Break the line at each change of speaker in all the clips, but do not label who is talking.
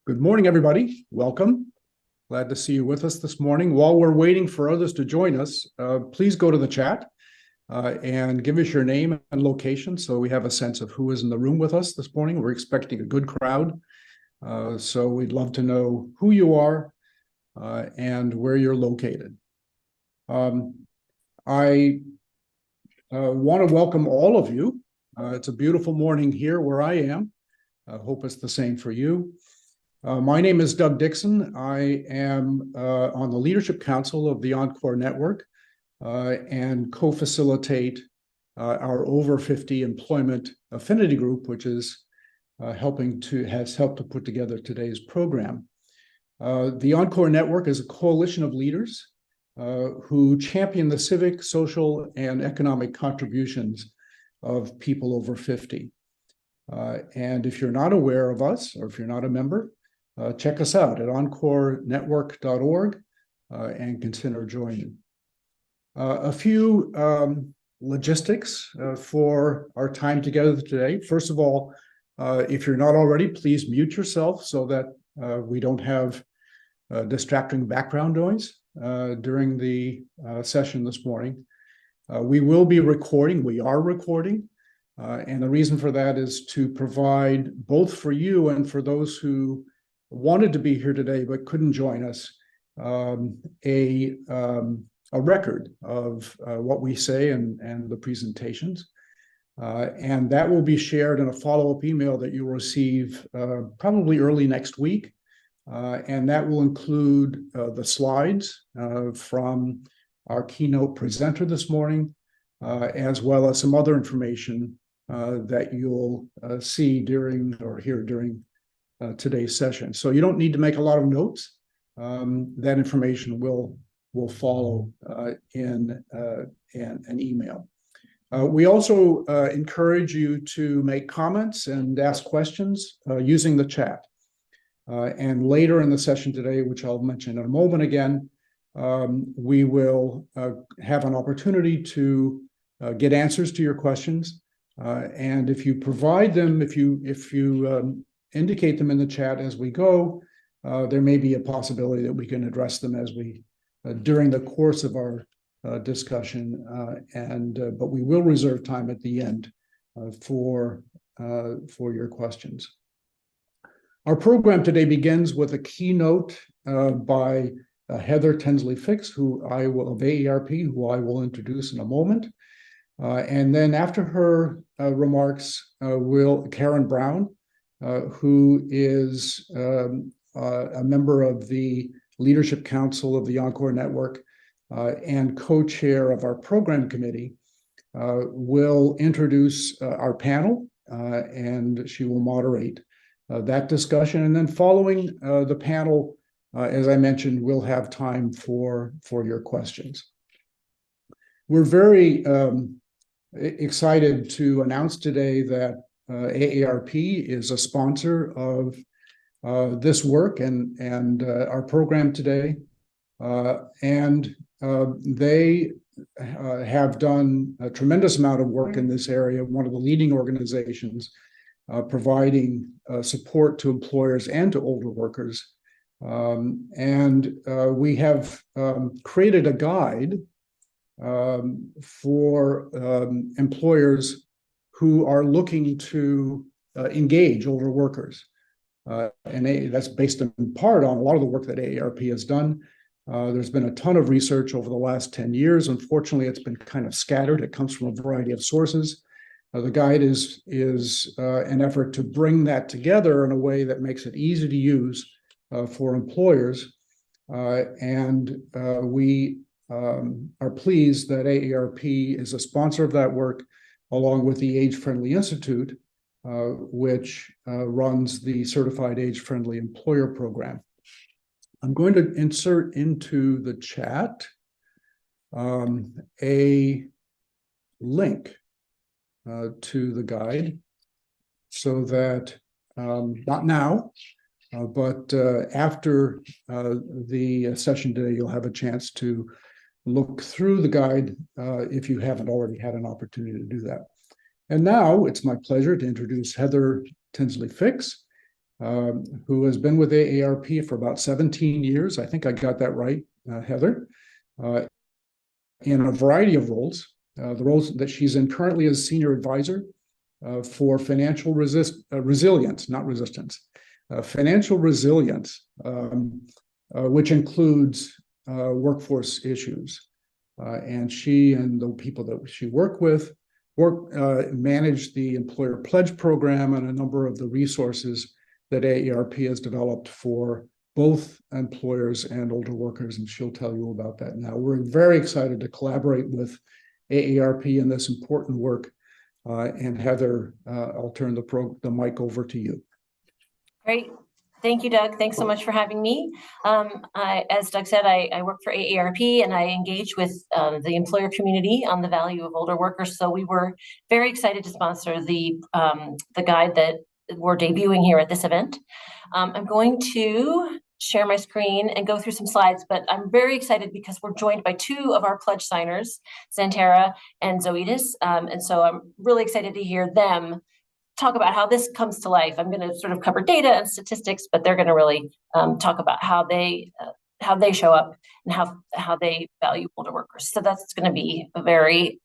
Good morning, everybody. Welcome. Glad to see you with us this morning. While we're waiting for others to join us, please go to the chat and give us your name and location so we have a sense of who is in the room with us this morning. We're expecting a good crowd, so we'd love to know who you are and where you're located. I want to welcome all of you. It's a beautiful morning here where I am. I hope it's the same for you. My name is Doug Dixon. I am on the Leadership Council of the Encore Network and co-facilitate our over 50 employment affinity group, which is has helped to put together today's program. The Encore Network is a coalition of leaders who champion the civic, social, and economic contributions of people over 50. And if you're not aware of us, or if you're not a member, check us out at encorenetwork.org and consider joining. A few logistics for our time together today. First of all, if you're not already, please mute yourself so that we don't have distracting background noise during the session this morning. We will be recording. We are recording. And the reason for that is to provide, both for you and for those who wanted to be here today but couldn't join us, a record of what we say and the presentations. And that will be shared in a follow-up email that you'll receive probably early next week. And that will include the slides from our keynote presenter this morning, as well as some other information that you'll see during or hear during today's session. So you don't need to make a lot of notes. That information will follow in an email. We also encourage you to make comments and ask questions using the chat. And later in the session today, which I'll mention in a moment again, we will have an opportunity to get answers to your questions. And if you provide them, if you indicate them in the chat as we go, there may be a possibility that we can address them as we during the course of our discussion, but we will reserve time at the end for your questions. Our program today begins with a keynote by Heather Tinsley-Fix, of AARP, who I will introduce in a moment. And then after her remarks, Karen Brown, who is a member of the Leadership Council of the Encore Network and co-chair of our program committee, will introduce our panel, and she will moderate that discussion. And then following the panel, as I mentioned, we'll have time for your questions. We're very excited to announce today that AARP is a sponsor of this work and our program today. They have done a tremendous amount of work in this area, one of the leading organizations providing support to employers and to older workers. We have created a guide for employers who are looking to engage older workers. And that's based in part on a lot of the work that AARP has done. There's been a ton of research over the last 10 years. Unfortunately, it's been kind of scattered. It comes from a variety of sources. The guide is an effort to bring that together in a way that makes it easy to use for employers. We are pleased that AARP is a sponsor of that work, along with the Age Friendly Institute, which runs the Certified Age Friendly Employer Program. I'm going to insert into the chat a link to the guide so that not now, but after the session today, you'll have a chance to look through the guide if you haven't already had an opportunity to do that. And now it's my pleasure to introduce Heather Tinsley-Fix. who has been with AARP for about 17 years. I think I got that right, Heather, in a variety of roles. The roles that she's in currently as senior advisor for financial resilience, not resistance, financial resilience, which includes workforce issues. And she and the people that she work with manage the Employer Pledge Program and a number of the resources that AARP has developed for both employers and older workers, and she'll tell you about that now. We're very excited to collaborate with AARP in this important work. And Heather, I'll turn the mic over to you.
Great. Thank you, Doug. Thanks so much for having me. As Doug said, I work for AARP and I engage with the employer community on the value of older workers. So we were very excited to sponsor the guide that we're debuting here at this event. I'm going to share my screen and go through some slides, but I'm very excited because we're joined by two of our pledge signers, Xantera and Zoetis. And so I'm really excited to hear them talk about how this comes to life. I'm going to sort of cover data and statistics, but they're going to really talk about how they show up and how they value older workers. So that's going to be very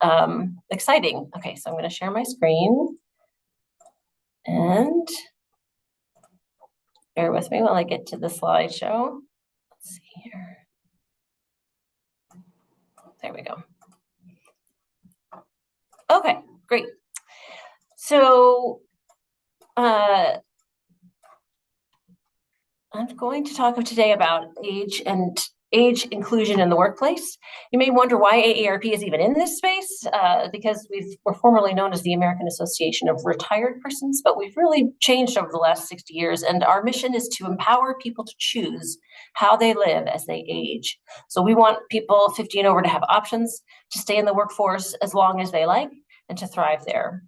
exciting. Okay, so I'm going to share my screen and bear with me while I get to the slideshow. Let's see here. There we go. Okay, great. So I'm going to talk today about age inclusion in the workplace. You may wonder why AARP is even in this space, because we're formerly known as the American Association of Retired Persons, but we've really changed over the last 60 years. And our mission is to empower people to choose how they live as they age. So we want people 50 and over to have options to stay in the workforce as long as they like and to thrive there.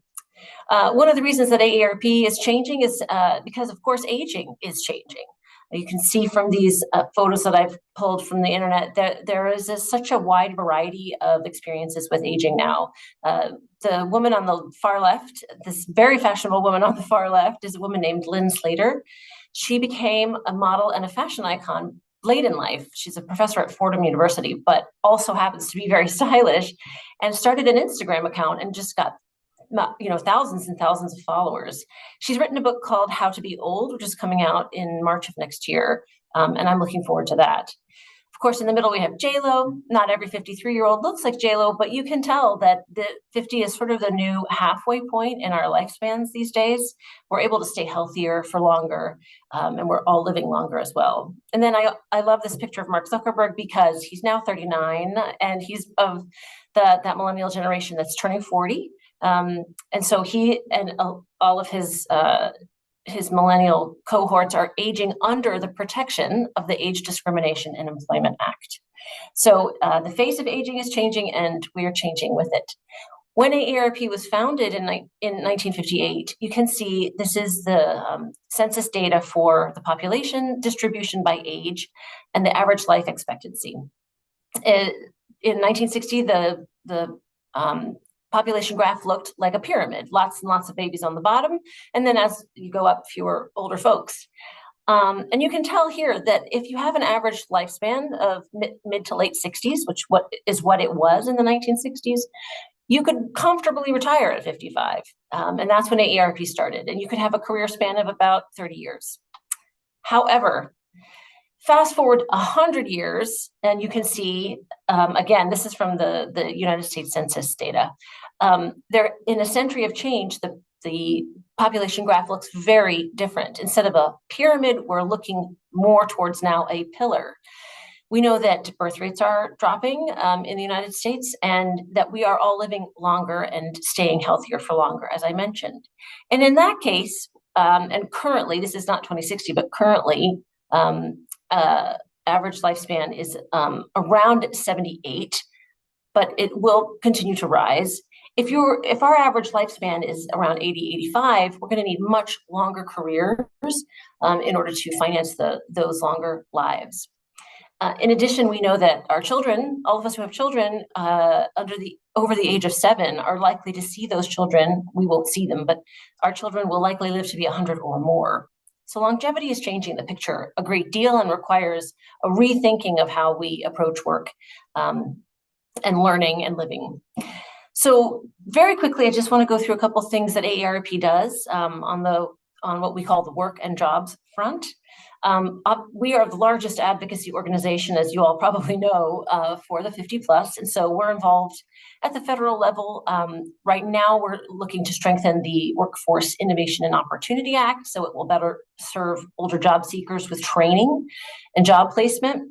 One of the reasons that AARP is changing is because, of course, aging is changing. You can see from these photos that I've pulled from the internet that there is such a wide variety of experiences with aging now. The woman on the far left, this very fashionable woman on the far left, is a woman named Lynn Slater. She became a model and a fashion icon late in life. She's a professor at Fordham University, but also happens to be very stylish, and started an Instagram account and just got thousands and thousands of followers. She's written a book called How to Be Old, which is coming out in March of next year, and I'm looking forward to that. Of course, in the middle we have J-Lo. Not every 53-year-old looks like J-Lo, but you can tell that the 50 is sort of the new halfway point in our lifespans these days. We're able to stay healthier for longer, and we're all living longer as well. And then I love this picture of Mark Zuckerberg because he's now 39, and he's of that millennial generation that's turning 40. And so he and all of his millennial cohorts are aging under the protection of the Age Discrimination in Employment Act. So the face of aging is changing, and we are changing with it. When AARP was founded in 1958, you can see this is the census data for the population distribution by age and the average life expectancy. In 1960, the population graph looked like a pyramid, lots and lots of babies on the bottom. And then as you go up, fewer older folks. And you can tell here that if you have an average lifespan of mid to late 60s, which is what it was in the 1960s, you could comfortably retire at 55. And that's when AARP started. And you could have a career span of about 30 years. However, fast forward 100 years, and you can see, again, this is from the United States Census data. There, in a century of change, the population graph looks very different. Instead of a pyramid, we're looking more towards now a pillar. We know that birth rates are dropping in the United States, and that we are all living longer and staying healthier for longer, as I mentioned. And in that case, and currently, this is not 2060, but currently, average lifespan is around 78, but it will continue to rise. If our average lifespan is around 80, 85, we're going to need much longer careers in order to finance those longer lives. In addition, we know that our children, all of us who have children over the age of 7, are likely to see those children. We won't see them, but our children will likely live to be 100 or more. So longevity is changing the picture a great deal and requires a rethinking of how we approach work and learning and living. So very quickly, I just want to go through a couple of things that AARP does on what we call the work and jobs front. We are the largest advocacy organization, as you all probably know, for the 50 plus. And so we're involved at the federal level. Right now, we're looking to strengthen the Workforce Innovation and Opportunity Act, so it will better serve older job seekers with training and job placement.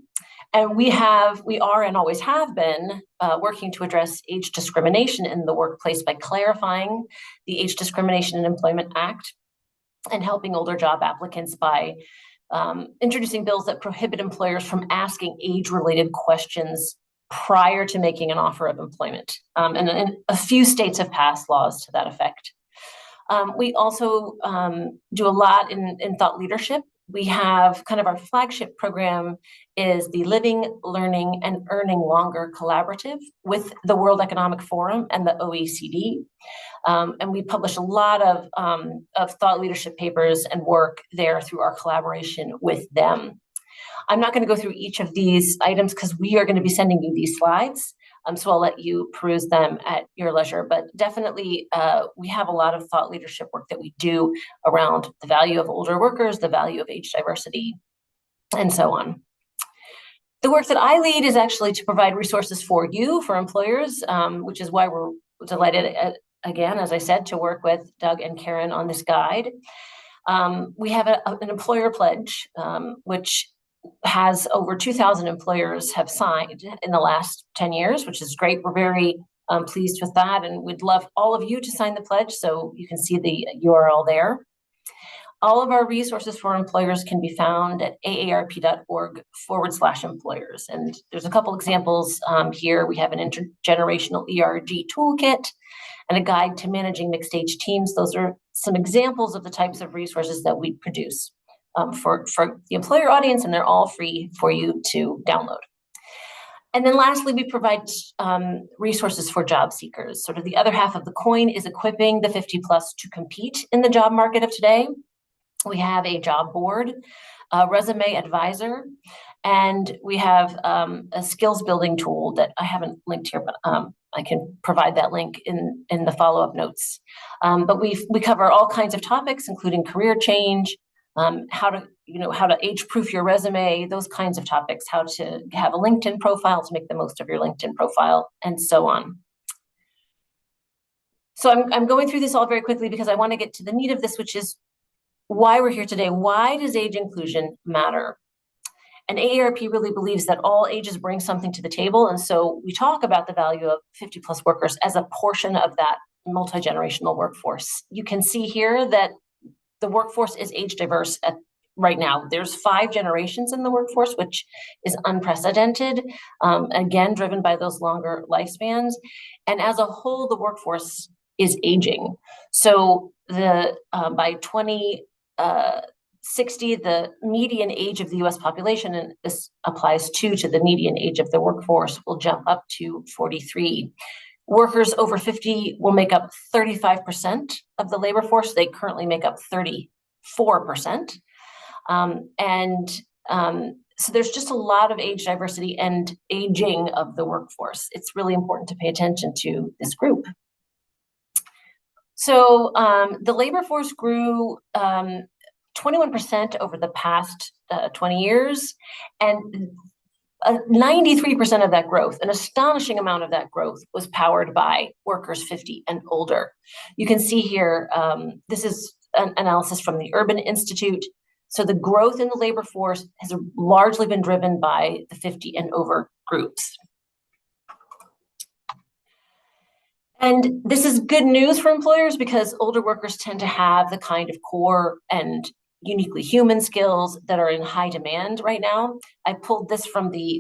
And we are and always have been working to address age discrimination in the workplace by clarifying the Age Discrimination in Employment Act and helping older job applicants by introducing bills that prohibit employers from asking age-related questions prior to making an offer of employment. And a few states have passed laws to that effect. We also do a lot in thought leadership. We have kind of our flagship program is the Living, Learning, and Earning Longer Collaborative with the World Economic Forum and the OECD. And we publish a lot of thought leadership papers and work there through our collaboration with them. I'm not going to go through each of these items because we are going to be sending you these slides. So I'll let you peruse them at your leisure, but definitely we have a lot of thought leadership work that we do around the value of older workers, the value of age diversity, and so on. The work that I lead is actually to provide resources for you, for employers, which is why we're delighted, again, as I said, to work with Doug and Karen on this guide. We have an employer pledge, which has over 2,000 employers have signed in the last 10 years, which is great. We're very pleased with that, and we'd love all of you to sign the pledge, so you can see the URL there. All of our resources for employers can be found at aarp.org/employers. And there's a couple examples here. We have an intergenerational ERG toolkit and a guide to managing mixed age teams. Those are some examples of the types of resources that we produce for the employer audience, and they're all free for you to download. And then lastly, we provide resources for job seekers. Sort of the other half of the coin is equipping the 50 plus to compete in the job market of today. We have a job board, a resume advisor, and we have a skills building tool that I haven't linked here, but I can provide that link in the follow-up notes. But we cover all kinds of topics, including career change, how to age-proof your resume, those kinds of topics, how to have a LinkedIn profile to make the most of your LinkedIn profile, and so on. So I'm going through this all very quickly because I want to get to the meat of this, which is why we're here today. Why does age inclusion matter? And AARP really believes that all ages bring something to the table. And so we talk about the value of 50 plus workers as a portion of that multi-generational workforce. You can see here that the workforce is age diverse right now. There's 5 generations in the workforce, which is unprecedented, again, driven by those longer lifespans. And as a whole, the workforce is aging. So by 2060, the median age of the US population, and this applies to the median age of the workforce, will jump up to 43. Workers over 50 will make up 35% of the labor force. They currently make up 34%. So there's just a lot of age diversity and aging of the workforce. It's really important to pay attention to this group. So the labor force grew 21% over the past 20 years, and 93% of that growth, an astonishing amount of that growth, was powered by workers 50 and older. You can see here, this is an analysis from the Urban Institute. So the growth in the labor force has largely been driven by the 50 and over groups. And this is good news for employers because older workers tend to have the kind of core and uniquely human skills that are in high demand right now. I pulled this from the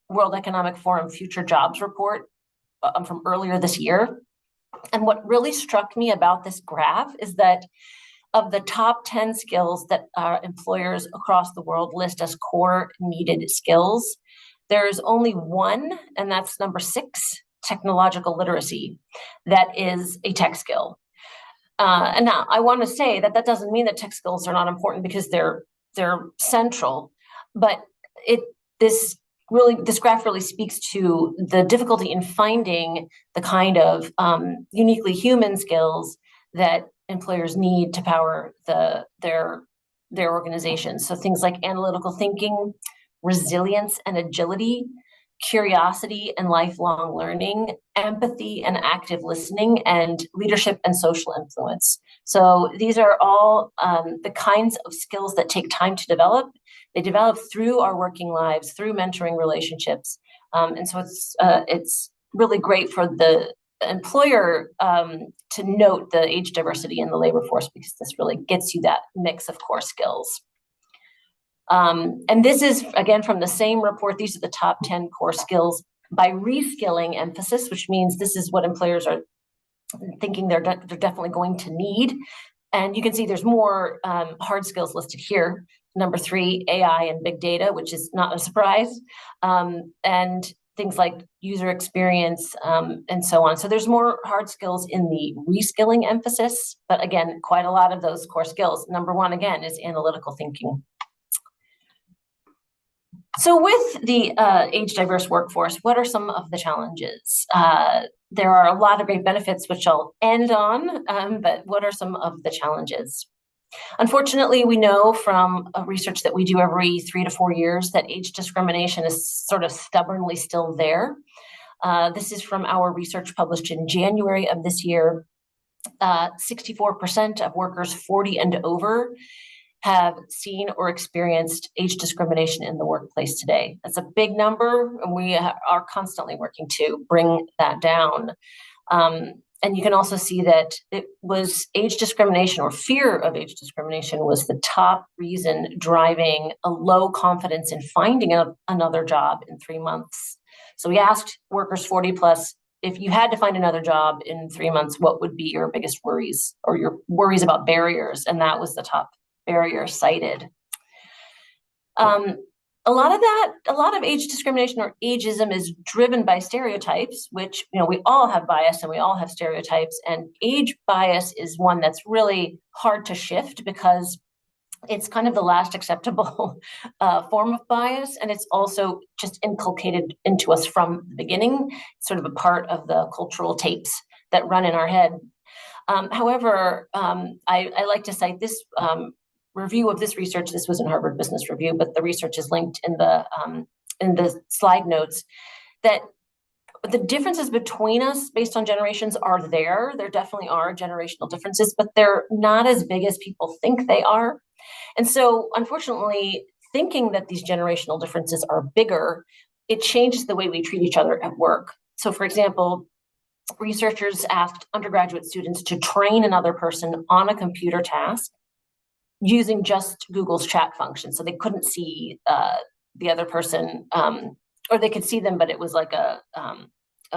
World Economic Forum Future Jobs Report from earlier this year. And what really struck me about this graph is that of the top 10 skills that employers across the world list as core needed skills, there's only one, and that's number 6, technological literacy. That is a tech skill. And now I want to say that doesn't mean that tech skills are not important, because they're central, but this graph really speaks to the difficulty in finding the kind of uniquely human skills that employers need to power their organizations. So things like analytical thinking, resilience and agility, curiosity and lifelong learning, empathy and active listening, and leadership and social influence. So these are all the kinds of skills that take time to develop. They develop through our working lives, through mentoring relationships. And so it's really great for the employer to note the age diversity in the labor force, because this really gets you that mix of core skills. And this is, again, from the same report. These are the top 10 core skills by reskilling emphasis, which means this is what employers are thinking they're definitely going to need. And you can see there's more hard skills listed here. Number 3, AI and big data, which is not a surprise. And things like user experience and so on. So there's more hard skills in the reskilling emphasis, but again, quite a lot of those core skills. Number 1, again, is analytical thinking. So with the age diverse workforce, what are some of the challenges? There are a lot of great benefits, which I'll end on, but what are some of the challenges? Unfortunately, we know from research that we do every 3 to 4 years that age discrimination is sort of stubbornly still there. This is from our research published in January of this year. 64% of workers 40 and over have seen or experienced age discrimination in the workplace today. That's a big number, and we are constantly working to bring that down. And you can also see that it was age discrimination, or fear of age discrimination, was the top reason driving a low confidence in finding another job in 3 months. So we asked workers 40 plus, if you had to find another job in 3 months, what would be your biggest worries, or your worries about barriers? And that was the top barrier cited. A lot of age discrimination or ageism is driven by stereotypes, which, we all have bias and we all have stereotypes, and age bias is one that's really hard to shift, because it's kind of the last acceptable form of bias, and it's also just inculcated into us from the beginning. It's sort of a part of the cultural tapes that run in our head. However, I like to cite this review of this research. This was in Harvard Business Review, but the research is linked in the slide notes, that the differences between us based on generations are there. There definitely are generational differences, but they're not as big as people think they are. And so, unfortunately, thinking that these generational differences are bigger, it changes the way we treat each other at work. So, for example, researchers asked undergraduate students to train another person on a computer task using just Google's chat function. So they couldn't see the other person, or they could see them, but it was like a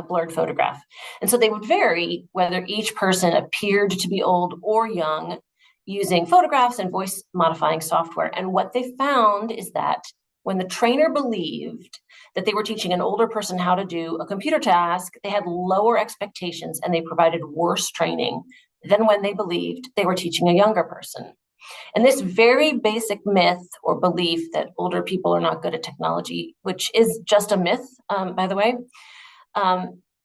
blurred photograph. And so they would vary whether each person appeared to be old or young using photographs and voice modifying software. And what they found is that when the trainer believed that they were teaching an older person how to do a computer task, they had lower expectations and they provided worse training than when they believed they were teaching a younger person. And this very basic myth or belief that older people are not good at technology, which is just a myth, by the way,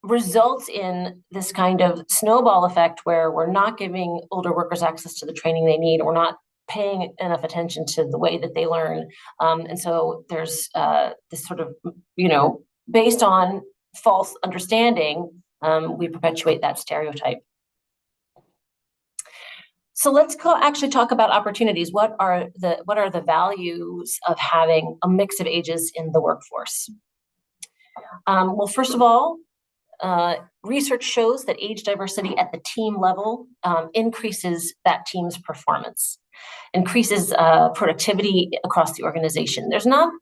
results in this kind of snowball effect where we're not giving older workers access to the training they need. We're not paying enough attention to the way that they learn. And so there's this sort of, based on false understanding, we perpetuate that stereotype. So let's actually talk about opportunities. What are the values of having a mix of ages in the workforce? Well, first of all, research shows that age diversity at the team level increases that team's performance, increases productivity across the organization. There's not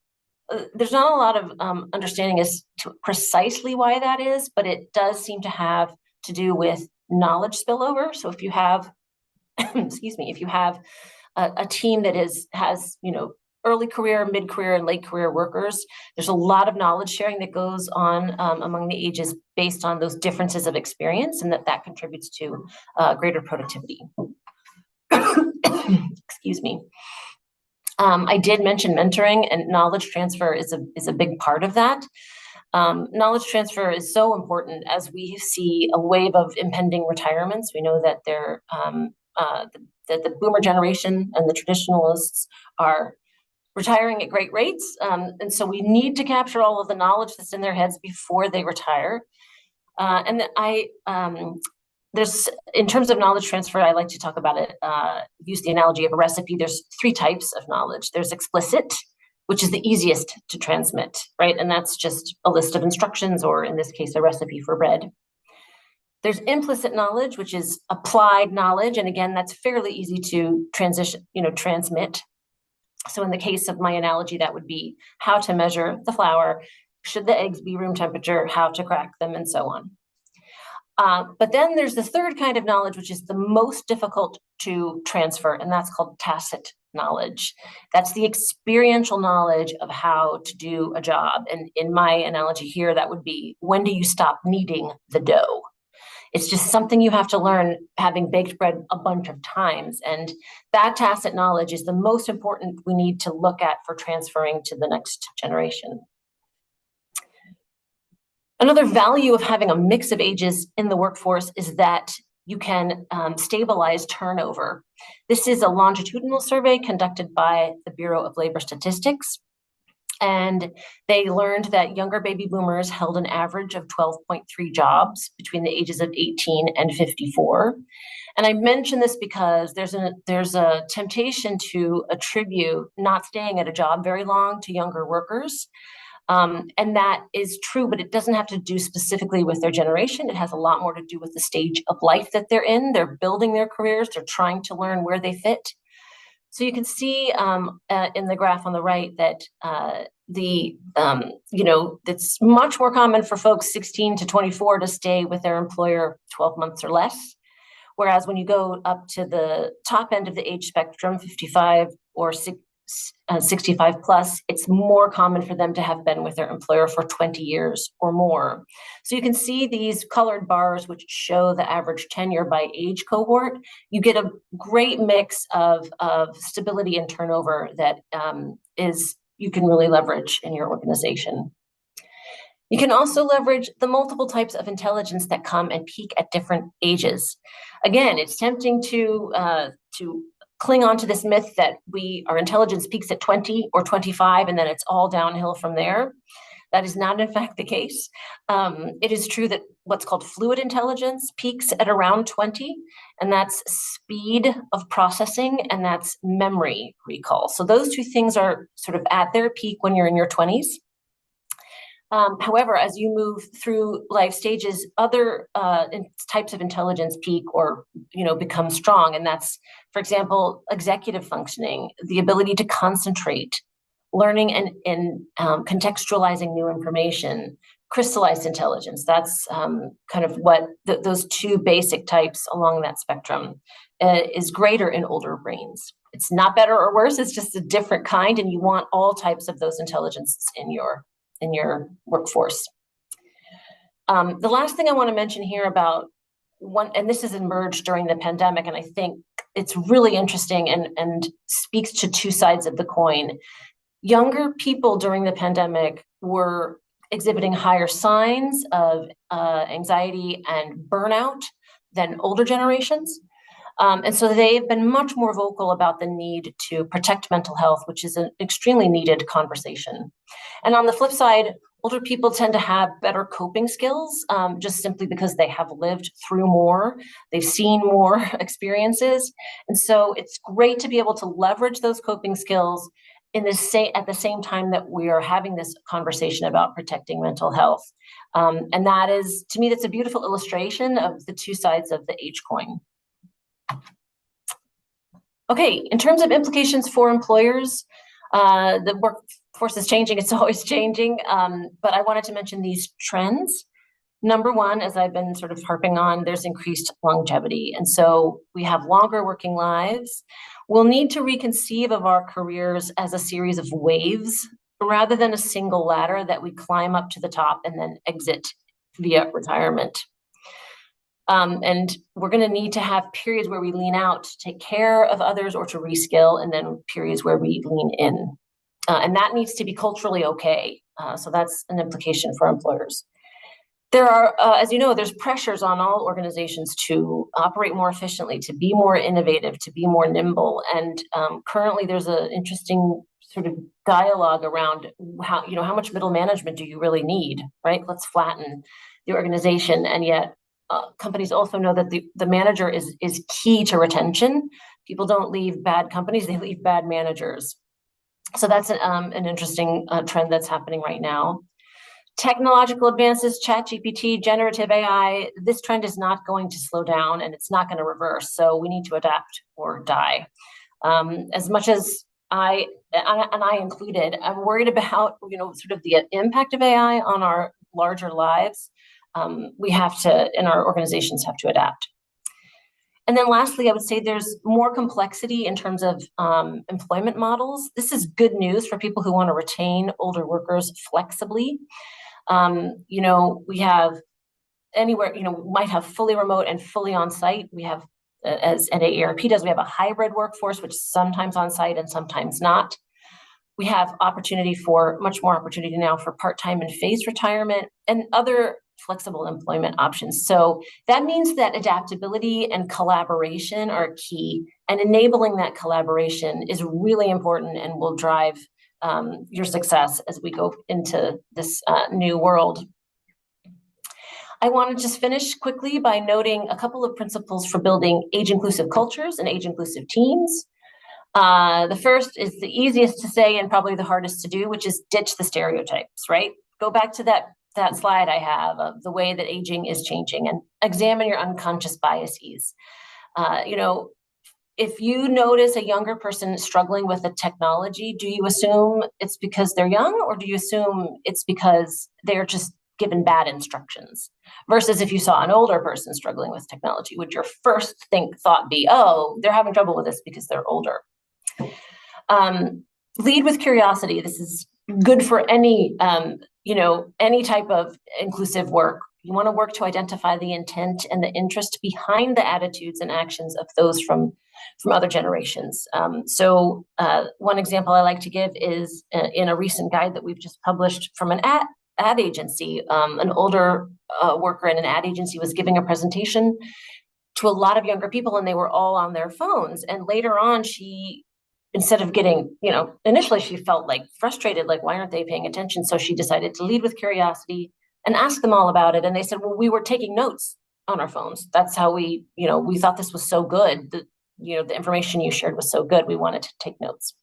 a lot of understanding as to precisely why that is, but it does seem to have to do with knowledge spillover. So if you have if you have a team that has early career, mid-career, and late career workers. There's a lot of knowledge sharing that goes on among the ages based on those differences of experience, and that contributes to greater productivity. Excuse me. I did mention mentoring, and knowledge transfer is a big part of that. Knowledge transfer is so important as we see a wave of impending retirements. We know that that the boomer generation and the traditionalists are retiring at great rates. And so we need to capture all of the knowledge that's in their heads before they retire. And there's, in terms of knowledge transfer, I like to talk about it, use the analogy of a recipe. There's 3 types of knowledge. There's explicit, which is the easiest to transmit, right? And that's just a list of instructions, or in this case, a recipe for bread. There's implicit knowledge, which is applied knowledge. And again, that's fairly easy to transmit. So in the case of my analogy, that would be how to measure the flour, should the eggs be room temperature, how to crack them, and so on. But then there's the third kind of knowledge, which is the most difficult to transfer, and that's called tacit knowledge. That's the experiential knowledge of how to do a job. And in my analogy here, that would be, when do you stop kneading the dough? It's just something you have to learn having baked bread a bunch of times. And that tacit knowledge is the most important we need to look at for transferring to the next generation. Another value of having a mix of ages in the workforce is that you can stabilize turnover. This is a longitudinal survey conducted by the Bureau of Labor Statistics. And they learned that younger baby boomers held an average of 12.3 jobs between the ages of 18 and 54. And I mention this because there's a temptation to attribute not staying at a job very long to younger workers. And that is true, but it doesn't have to do specifically with their generation. It has a lot more to do with the stage of life that they're in. They're building their careers. They're trying to learn where they fit. So you can see in the graph on the right that it's much more common for folks 16 to 24 to stay with their employer 12 months or less. Whereas when you go up to the top end of the age spectrum, 55 or 65 plus, it's more common for them to have been with their employer for 20 years or more. So you can see these colored bars, which show the average tenure by age cohort. You get a great mix of stability and turnover that you can really leverage in your organization. You can also leverage the multiple types of intelligence that come and peak at different ages. Again, it's tempting to cling on to this myth that our intelligence peaks at 20 or 25, and then it's all downhill from there. That is not, in fact, the case. It is true that what's called fluid intelligence peaks at around 20, and that's speed of processing, and that's memory recall. So those 2 things are sort of at their peak when you're in your 20s. However, as you move through life stages, other types of intelligence peak or become strong, and that's, for example, executive functioning, the ability to concentrate, learning and contextualizing new information, crystallized intelligence. That's kind of what those 2 basic types along that spectrum is greater in older brains. It's not better or worse, it's just a different kind, and you want all types of those intelligences in your workforce. The last thing I want to mention here about and this has emerged during the pandemic, and I think it's really interesting and speaks to 2 sides of the coin. Younger people during the pandemic were exhibiting higher signs of anxiety and burnout than older generations. And so they've been much more vocal about the need to protect mental health, which is an extremely needed conversation. And on the flip side, older people tend to have better coping skills, just simply because they have lived through more, they've seen more experiences. And so it's great to be able to leverage those coping skills at the same time that we are having this conversation about protecting mental health. And that is, to me, that's a beautiful illustration of the 2 sides of the age coin. Okay, in terms of implications for employers, the workforce is changing, it's always changing, but I wanted to mention these trends. Number 1, as I've been sort of harping on, there's increased longevity. And so we have longer working lives. We'll need to reconceive of our careers as a series of waves rather than a single ladder that we climb up to the top and then exit via retirement. And we're going to need to have periods where we lean out to take care of others or to reskill, and then periods where we lean in. And that needs to be culturally okay. So that's an implication for employers. There are, as you know, there's pressures on all organizations to operate more efficiently, to be more innovative, to be more nimble. And currently there's an interesting sort of dialogue around how much middle management do you really need, right? Let's flatten the organization. And yet companies also know that the manager is key to retention. People don't leave bad companies, they leave bad managers. So that's an interesting trend that's happening right now. Technological advances, ChatGPT, generative AI, this trend is not going to slow down and it's not going to reverse. So we need to adapt or die. As much as I included, I'm worried about, sort of the impact of AI on our larger lives. We have to, and our organizations have to adapt. And then lastly, I would say there's more complexity in terms of employment models. This is good news for people who want to retain older workers flexibly. We have anywhere, we might have fully remote and fully on-site. We have, as AARP does, we have a hybrid workforce, which is sometimes on-site and sometimes not. We have much more opportunity now for part-time and phased retirement and other flexible employment options. So that means that adaptability and collaboration are key, and enabling that collaboration is really important and will drive your success as we go into this new world. I want to just finish quickly by noting a couple of principles for building age-inclusive cultures and age-inclusive teams. The first is the easiest to say and probably the hardest to do, which is ditch the stereotypes, right? Go back to that slide I have of the way that aging is changing and examine your unconscious biases. If you notice a younger person struggling with a technology, do you assume it's because they're young, or do you assume it's because they're just given bad instructions? Versus if you saw an older person struggling with technology, would your first thought be, oh, they're having trouble with this because they're older? Lead with curiosity. This is good for any type of inclusive work. You want to work to identify the intent and the interest behind the attitudes and actions of those from other generations. So one example I like to give is in a recent guide that we've just published from an ad agency. An older worker in an ad agency was giving a presentation to a lot of younger people, and they were all on their phones. And later on, instead of getting, initially she felt like frustrated, like, why aren't they paying attention? So she decided to lead with curiosity and ask them all about it. And they said, well, we were taking notes on our phones. That's how we thought this was so good. The information you shared was so good. We wanted to take notes.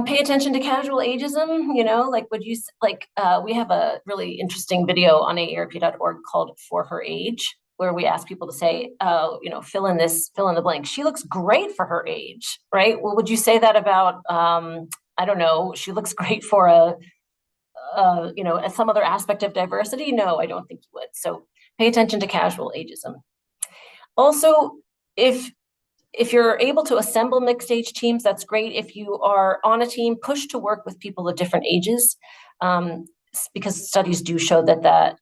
Pay attention to casual ageism, we have a really interesting video on aarp.org called For Her Age, where we ask people to say, fill in the blank. She looks great for her age, right? Well, would you say that about, I don't know, she looks great for some other aspect of diversity? No, I don't think you would. So pay attention to casual ageism. Also, if you're able to assemble mixed age teams, that's great. If you are on a team, push to work with people of different ages, because studies do show that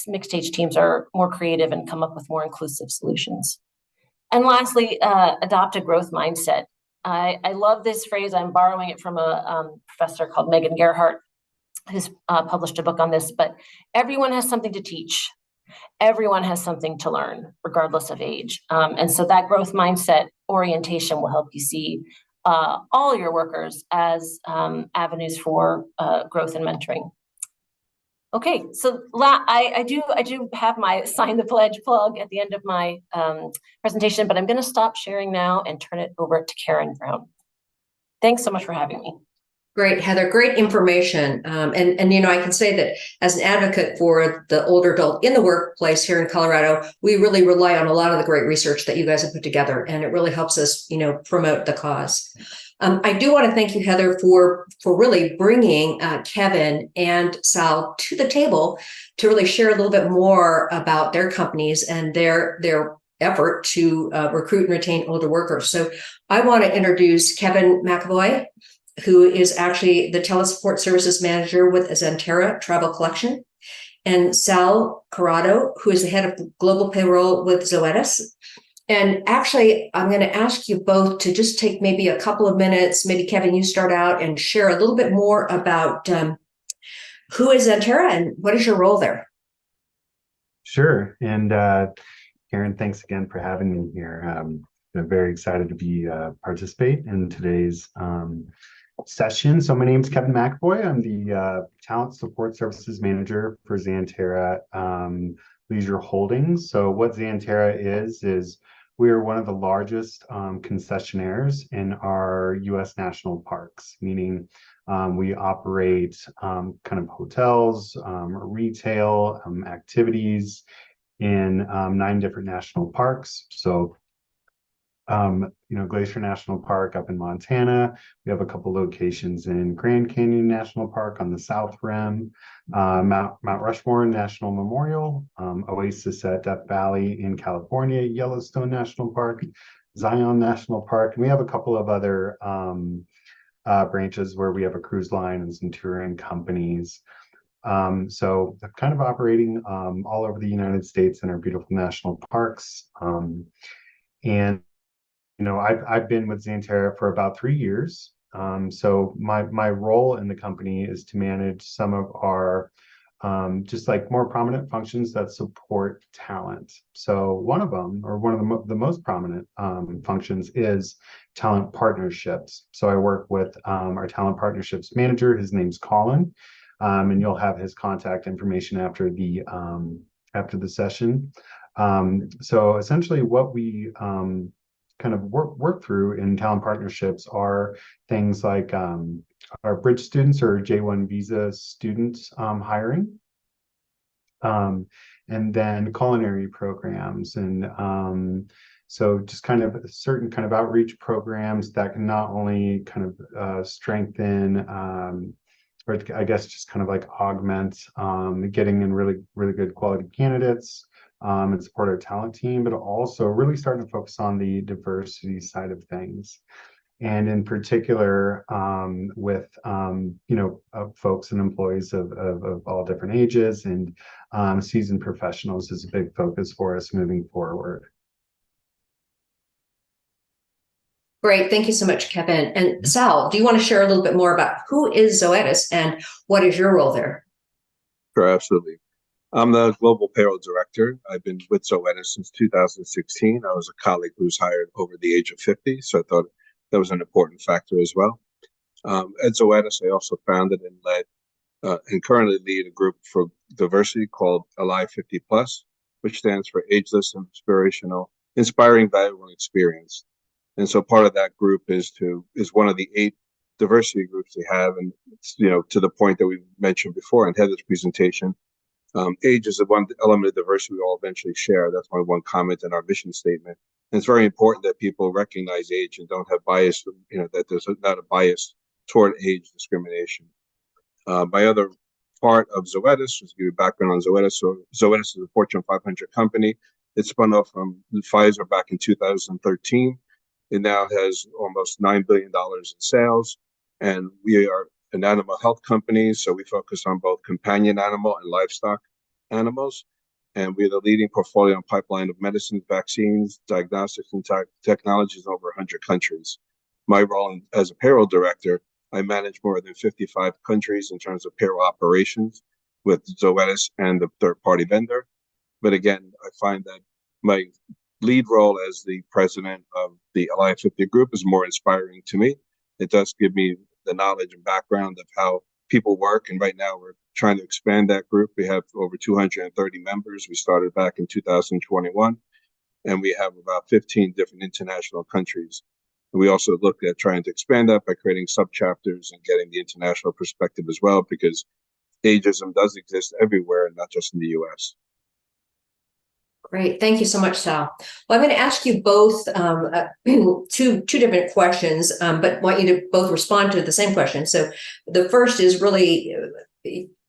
mixed age teams are more creative and come up with more inclusive solutions. And lastly, adopt a growth mindset. I love this phrase. I'm borrowing it from a professor called Megan Gerhardt, who's published a book on this, but everyone has something to teach. Everyone has something to learn, regardless of age. And so that growth mindset orientation will help you see all your workers as avenues for growth and mentoring. Okay, so I do have my sign the pledge plug at the end of my presentation, but I'm going to stop sharing now and turn it over to Karen Brown. Thanks so much for having me.
Great, Heather, great information. And I can say that as an advocate for the older adult in the workplace here in Colorado, we really rely on a lot of the great research that you guys have put together, and it really helps us, promote the cause. I do want to thank you, Heather, for really bringing Kevin and Sal to the table to really share a little bit more about their companies and their effort to recruit and retain older workers. So I want to introduce Kevin McAvoy, who is actually the Telesupport Services Manager with Xanterra Travel Collection, and Sal Corrado, who is the head of global payroll with Zoetis. And actually, I'm going to ask you both to just take maybe a couple of minutes. Maybe Kevin, you start out and share a little bit more about who is Xanterra and what is your role there?
Sure. And Karen, thanks again for having me here. I'm very excited to be participate in today's session. So my name is Kevin McAvoy. I'm the Talent Support Services Manager for Xanterra Leisure Holdings. So what Xanterra is we are one of the largest concessionaires in our U.S. national parks, meaning we operate kind of hotels, retail, activities in 9 different national parks. So, Glacier National Park up in Montana. We have a couple locations in Grand Canyon National Park on the South Rim, Mount Rushmore National Memorial, Oasis at Death Valley in California, Yellowstone National Park, Zion National Park, and we have a couple of other branches where we have a cruise line and some touring companies. So kind of operating all over the United States in our beautiful national parks. And I've been with Xanterra for about 3 years. So my role in the company is to manage some of our just like more prominent functions that support talent. So one of them, or one of the most prominent functions, is talent partnerships. So I work with our talent partnerships manager. His name's Colin, and you'll have his contact information after the session. So essentially, what we kind of work through in talent partnerships are things like our bridge students or J1 visa students hiring, and then culinary programs, and so just kind of certain kind of outreach programs that can not only kind of strengthen or I guess just kind of like augment getting in really good quality candidates and support our talent team, but also really starting to focus on the diversity side of things. And in particular, with folks and employees of all different ages, and seasoned professionals is a big focus for us moving forward.
Great, thank you so much, Kevin. And Sal, do you want to share a little bit more about who is Zoetis and what is your role there?
Sure, absolutely. I'm the Global Payroll Director. I've been with Zoetis since 2016. I was a colleague who was hired over the age of 50, so I thought that was an important factor as well. At Zoetis, I also founded and led and currently lead a group for diversity called Alive 50 Plus, which stands for Ageless, Inspirational, Inspiring, Valuable, and Experienced. And so part of that group is one of the 8 diversity groups they have, and to the point that we mentioned before in Heather's presentation. Age is the one element of diversity we all eventually share. That's my one comment in our mission statement. And it's very important that people recognize age and don't have bias, that there's not a bias toward age discrimination. My other part of Zoetis, just to give you a background on Zoetis. So Zoetis is a Fortune 500 company. It spun off from Pfizer back in 2013. It now has almost $9 billion in sales. And we are an animal health company, so we focus on both companion animal and livestock animals. And we're the leading portfolio and pipeline of medicines, vaccines, diagnostics, and technologies in over 100 countries. My role as a payroll director, I manage more than 55 countries in terms of payroll operations with Zoetis and the third-party vendor. But again, I find that my lead role as the president of the Alliance 50 group is more inspiring to me. It does give me the knowledge and background of how people work. And right now we're trying to expand that group. We have over 230 members. We started back in 2021, and we have about 15 different international countries. And we also looked at trying to expand that by creating subchapters and getting the international perspective as well, because ageism does exist everywhere, not just in the US.
Great. Thank you so much, Sal. Well, I'm going to ask you both two different questions, but want you to both respond to the same question. So the first is really,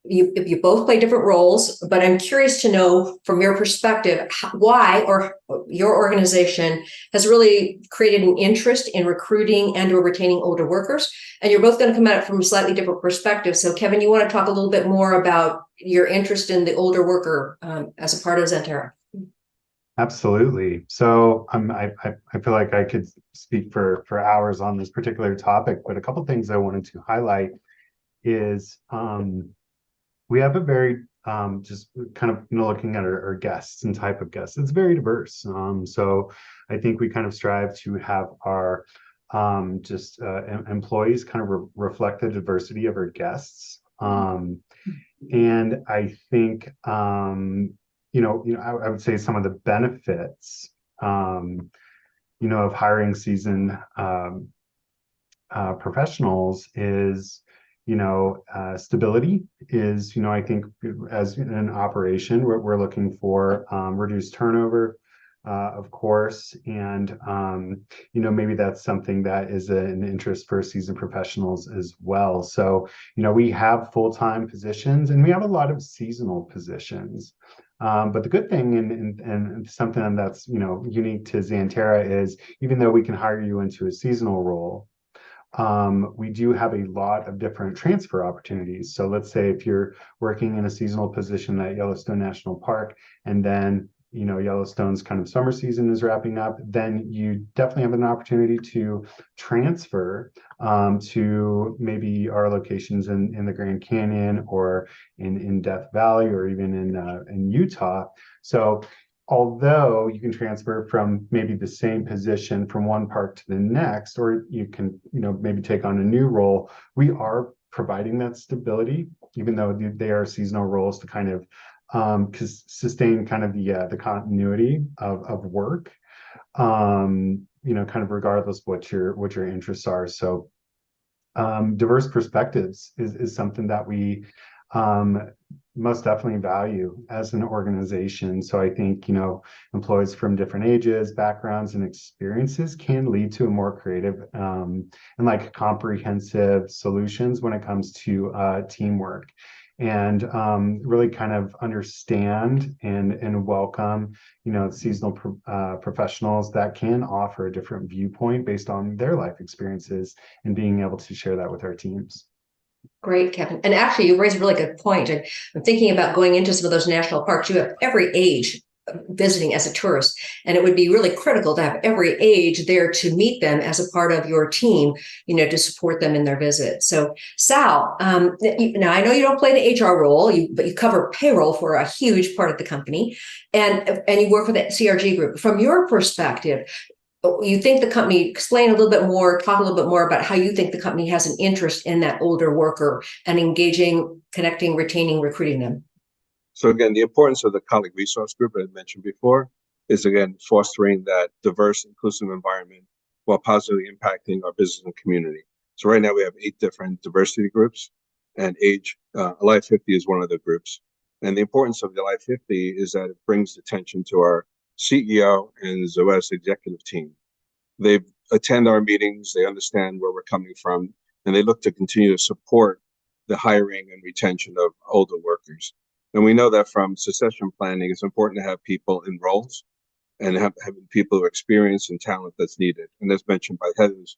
you both play different roles, but I'm curious to know from your perspective why or your organization has really created an interest in recruiting and or retaining older workers. And you're both going to come at it from a slightly different perspective. So Kevin, you want to talk a little bit more about your interest in the older worker as a part of Xanterra?
Absolutely. So I feel like I could speak for hours on this particular topic, but a couple things I wanted to highlight is we have a very just kind of looking at our guests and type of guests, it's very diverse. So I think we kind of strive to have our employees kind of reflect the diversity of our guests. And I think I would say some of the benefits of hiring seasoned professionals is stability is, I think as an operation, we're looking for reduced turnover, of course. And, maybe that's something that is an interest for seasoned professionals as well. So, we have full-time positions and we have a lot of seasonal positions. But the good thing and something that's, unique to Xanterra is even though we can hire you into a seasonal role, we do have a lot of different transfer opportunities. So let's say if you're working in a seasonal position at Yellowstone National Park, and then Yellowstone's kind of summer season is wrapping up, then you definitely have an opportunity to transfer to maybe our locations in the Grand Canyon or in Death Valley or even in Utah. So although you can transfer from maybe the same position from one park to the next, or you can, maybe take on a new role, we are providing that stability, even though they are seasonal roles to kind of sustain kind of the continuity of work, kind of regardless what your interests are. So diverse perspectives is something that we most definitely value as an organization. So I think, employees from different ages, backgrounds, and experiences can lead to a more creative and like comprehensive solutions when it comes to teamwork. And really kind of understand and welcome, seasonal professionals that can offer a different viewpoint based on their life experiences and being able to share that with our teams.
Great, Kevin. And actually, you raise a really good point. And I'm thinking about going into some of those national parks. You have every age visiting as a tourist, and it would be really critical to have every age there to meet them as a part of your team, to support them in their visit. So, Sal, now I know you don't play the HR role, but you cover payroll for a huge part of the company, and you work with the CRG group. From your perspective, you think the company, explain a little bit more, talk a little bit more about how you think the company has an interest in that older worker and engaging, connecting, retaining, recruiting them.
So again, the importance of the colleague resource group I mentioned before is again fostering that diverse, inclusive environment while positively impacting our business and community. So right now we have 8 different diversity groups, and Alive 50 is one of the groups. And the importance of the Alive 50 is that it brings attention to our CEO and Zoetis executive team. They attend our meetings, they understand where we're coming from, and they look to continue to support the hiring and retention of older workers. And we know that from succession planning, it's important to have people in roles and having people who experience and talent that's needed. And as mentioned by Heather's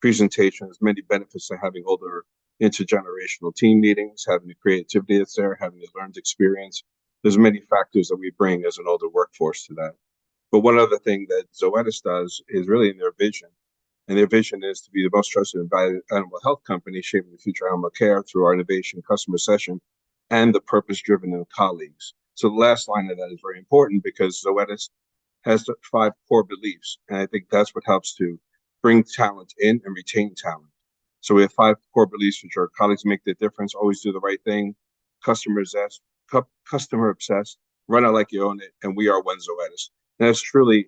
presentation, there's many benefits to having older intergenerational team meetings, having the creativity that's there, having the learned experience. There's many factors that we bring as an older workforce to that. But one other thing that Zoetis does is really in their vision. And their vision is to be the most trusted and valued animal health company, shaping the future of animal care through our innovation, customer session, and the purpose-driven colleagues. So the last line of that is very important because Zoetis has 5 core beliefs. And I think that's what helps to bring talent in and retain talent. So we have 5 core beliefs, which are colleagues make the difference, always do the right thing, customer obsessed, run it like you own it, and we are one Zoetis. And that's truly,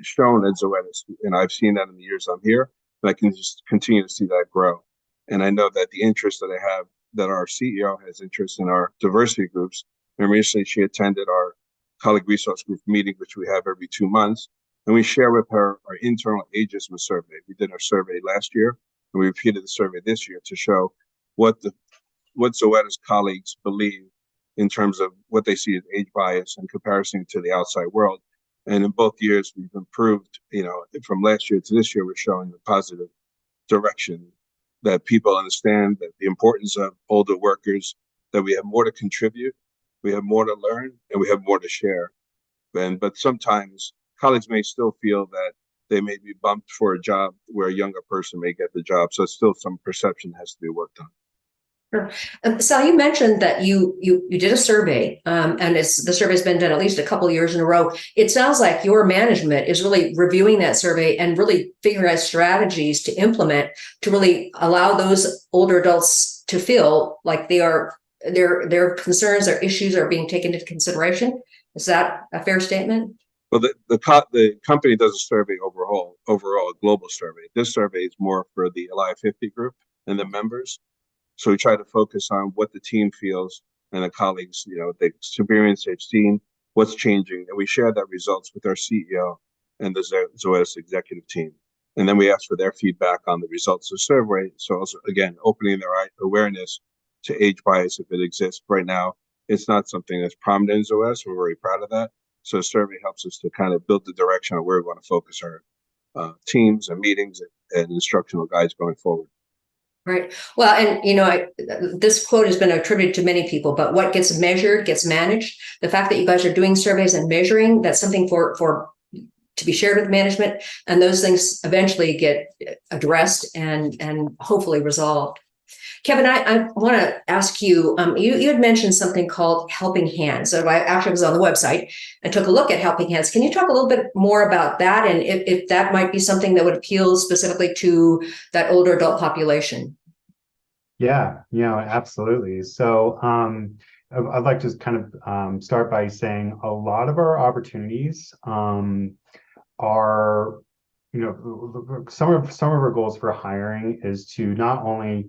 shown at Zoetis. And I've seen that in the years I'm here, and I can just continue to see that grow. And I know that the interest that I have, that our CEO has interest in our diversity groups. And recently she attended our colleague resource group meeting, which we have every 2 months. And we share with her our internal ageism survey. We did our survey last year, and we repeated the survey this year to show what the what Zoetis colleagues believe in terms of what they see as age bias in comparison to the outside world. And in both years, we've improved, from last year to this year, we're showing the positive direction that people understand that the importance of older workers, that we have more to contribute, we have more to learn, and we have more to share. But sometimes colleagues may still feel that they may be bumped for a job where a younger person may get the job. So still some perception has to be worked on.
Sure. Sal, you mentioned that you did a survey, and the survey's been done at least a couple of years in a row. It sounds like your management is really reviewing that survey and really figuring out strategies to implement to really allow those older adults to feel like their concerns, their issues are being taken into consideration. Is that a fair statement?
Well, the company does a survey overall, a global survey. This survey is more for the Alive 50 group and the members. So we try to focus on what the team feels and the colleagues, the experience they've seen, what's changing. And we share that results with our CEO and the Zoetis executive team. And then we ask for their feedback on the results of the survey. So also, again, opening their awareness to age bias if it exists. Right now, it's not something that's prominent in Zoetis. We're very proud of that. So the survey helps us to kind of build the direction of where we want to focus our teams and meetings and instructional guides going forward.
Right. Well, and this quote has been attributed to many people, but what gets measured gets managed. The fact that you guys are doing surveys and measuring, that's something for to be shared with management, and those things eventually get addressed and hopefully resolved. Kevin, I want to ask you, you had mentioned something called Helping Hands. So I actually was on the website and took a look at Helping Hands. Can you talk a little bit more about that, and if that might be something that would appeal specifically to that older adult population?
Yeah, absolutely. So I'd like to kind of start by saying a lot of our opportunities are, some of our goals for hiring is to not only,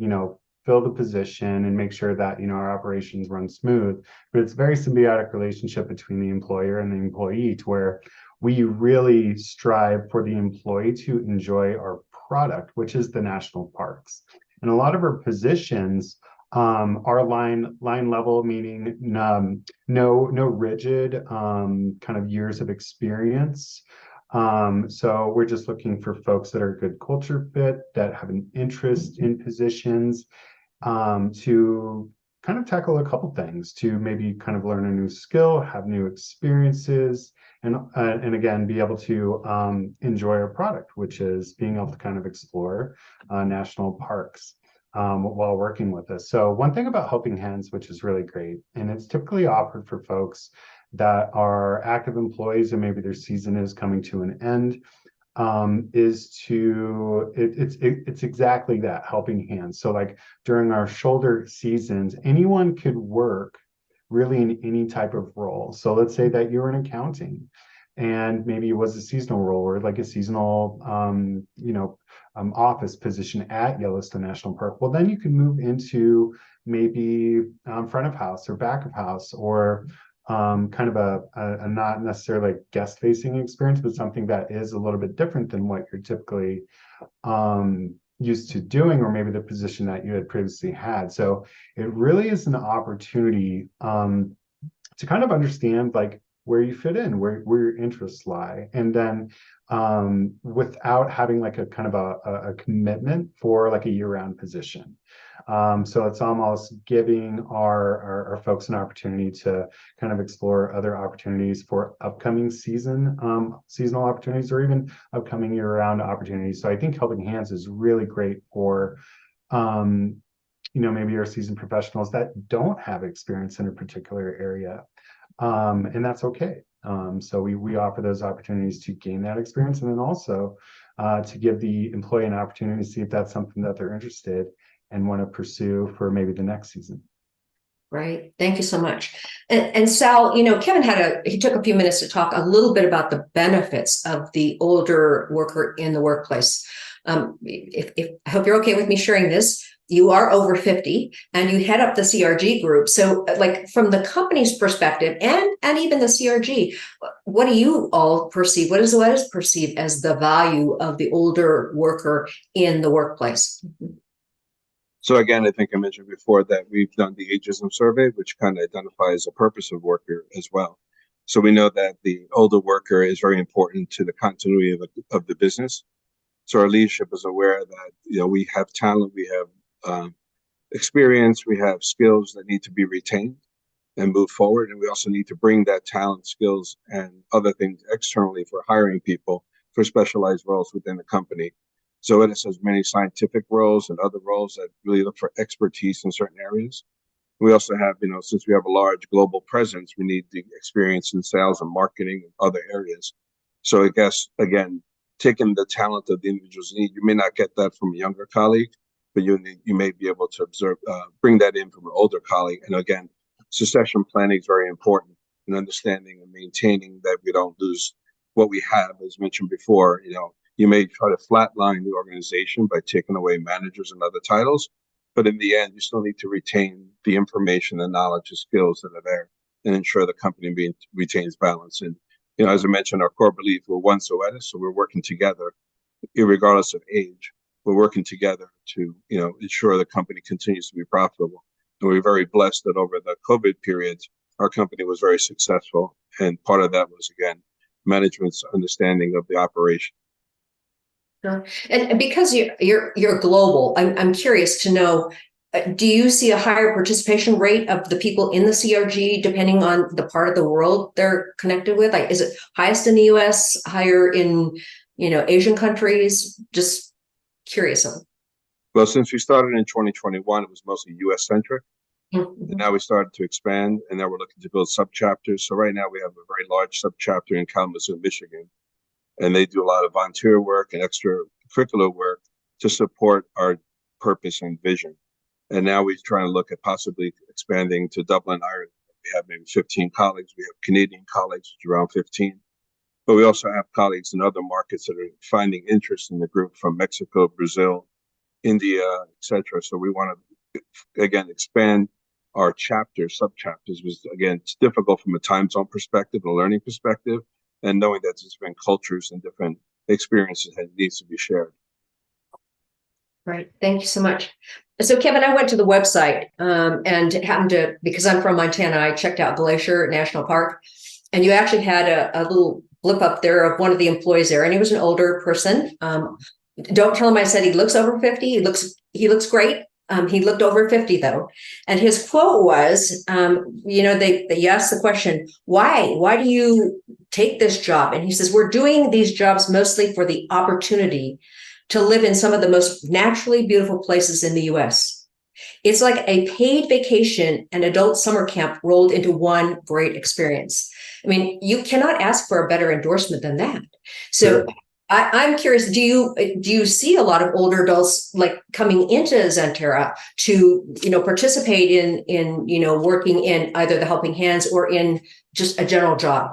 fill the position and make sure that, our operations run smooth, but it's a very symbiotic relationship between the employer and the employee, to where we really strive for the employee to enjoy our product, which is the national parks. And a lot of our positions are line level, meaning no rigid kind of years of experience. So we're just looking for folks that are a good culture fit, that have an interest in positions, to kind of tackle a couple things, to maybe kind of learn a new skill, have new experiences, and again, be able to enjoy our product, which is being able to kind of explore national parks while working with us. So one thing about Helping Hands, which is really great, and it's typically offered for folks that are active employees and maybe their season is coming to an end, it's exactly that, Helping Hands. So like during our shoulder seasons, anyone could work really in any type of role. So let's say that you're in accounting and maybe it was a seasonal role or like a seasonal office position at Yellowstone National Park. Well, then you can move into maybe front of house or back of house, or kind of a not necessarily like guest facing experience, but something that is a little bit different than what you're typically used to doing, or maybe the position that you had previously had. So it really is an opportunity to kind of understand like where you fit in, where your interests lie, and then without having like a kind of a commitment for like a year-round position. So it's almost giving our folks an opportunity to kind of explore other opportunities for upcoming seasonal opportunities, or even upcoming year-round opportunities. So I think Helping Hands is really great for maybe our seasoned professionals that don't have experience in a particular area, and that's okay. So we offer those opportunities to gain that experience, and then also to give the employee an opportunity to see if that's something that they're interested and want to pursue for maybe the next season.
Right. Thank you so much. And Sal, Kevin he took a few minutes to talk a little bit about the benefits of the older worker in the workplace. If I hope you're okay with me sharing this. You are over 50 and you head up the CRG group. So like from the company's perspective and even the CRG, what do you all perceive? What does Zoetis perceive as the value of the older worker in the workplace?
So again, I think I mentioned before that we've done the ageism survey, which kind of identifies the purpose of worker as well. So we know that the older worker is very important to the continuity of the business. So our leadership is aware that, you know, we have talent, we have experience, we have skills that need to be retained and move forward. And we also need to bring that talent, skills, and other things externally for hiring people for specialized roles within the company. So it has many scientific roles and other roles that really look for expertise in certain areas. We also have, you know, since we have a large global presence, we need the experience in sales and marketing and other areas. So I guess, again, taking the talent of the individuals need, you may not get that from a younger colleague, but you may be able to bring that in from an older colleague. And again, succession planning is very important in understanding and maintaining that we don't lose what we have. As mentioned before, you know, you may try to flatline the organization by taking away managers and other titles, but in the end, you still need to retain the information, the knowledge, the skills that are there, and ensure the company retains balance. And, you know, as I mentioned, our core belief, we're one Zoetis, so we're working together, irregardless of age. We're working together to, you know, ensure the company continues to be profitable. And we're very blessed that over the COVID period, our company was very successful. And part of that was, again, management's understanding of the operation.
Sure. And because you're global, I'm curious to know, do you see a higher participation rate of the people in the CRG depending on the part of the world they're connected with? Like, is it highest in the US, higher in, you know, Asian countries? Just curious.
Well, since we started in 2021, it was mostly US centric.
Mm-hmm.
And now we started to expand, and now we're looking to build subchapters. So right now we have a very large subchapter in Kalamazoo, Michigan, and they do a lot of volunteer work and extracurricular work to support our purpose and vision. And now we're trying to look at possibly expanding to Dublin, Ireland. We have maybe 15 colleagues. We have Canadian colleagues, which are around 15. But we also have colleagues in other markets that are finding interest in the group from Mexico, Brazil, India, etc. So we want to, again, expand our chapters, subchapters, was, again, it's difficult from a time zone perspective, a learning perspective, and knowing that there's different cultures and different experiences that needs to be shared.
Right. Thank you so much. So, Kevin, I went to the website and happened to, because I'm from Montana, I checked out Glacier National Park, and you actually had a little blip up there of one of the employees there, and he was an older person. Don't tell him I said he looks over 50. He looks great. He looked over 50 though. And his quote was, you know, they asked the question, why do you take this job? And he says, we're doing these jobs mostly for the opportunity to live in some of the most naturally beautiful places in the US. It's like a paid vacation and adult summer camp rolled into one great experience. I mean, you cannot ask for a better endorsement than that. So sure. I'm curious, do you see a lot of older adults like coming into Zenterra to, you know, participate in, you know, working in either the helping hands or in just a general job?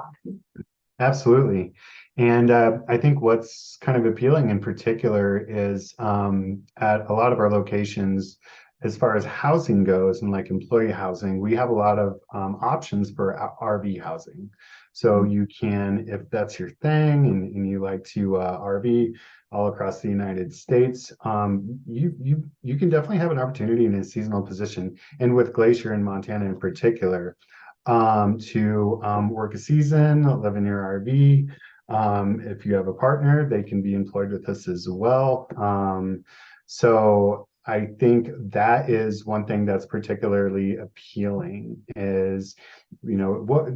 Absolutely. And I think what's kind of appealing in particular is at a lot of our locations, as far as housing goes and like employee housing, we have a lot of options for RV housing. So you can, if that's your thing and you like to RV all across the United States, you can definitely have an opportunity in a seasonal position. And with Glacier in Montana in particular, to work a season, live in your RV. If you have a partner, they can be employed with us as well. So I think that is one thing that's particularly appealing is, you know, what,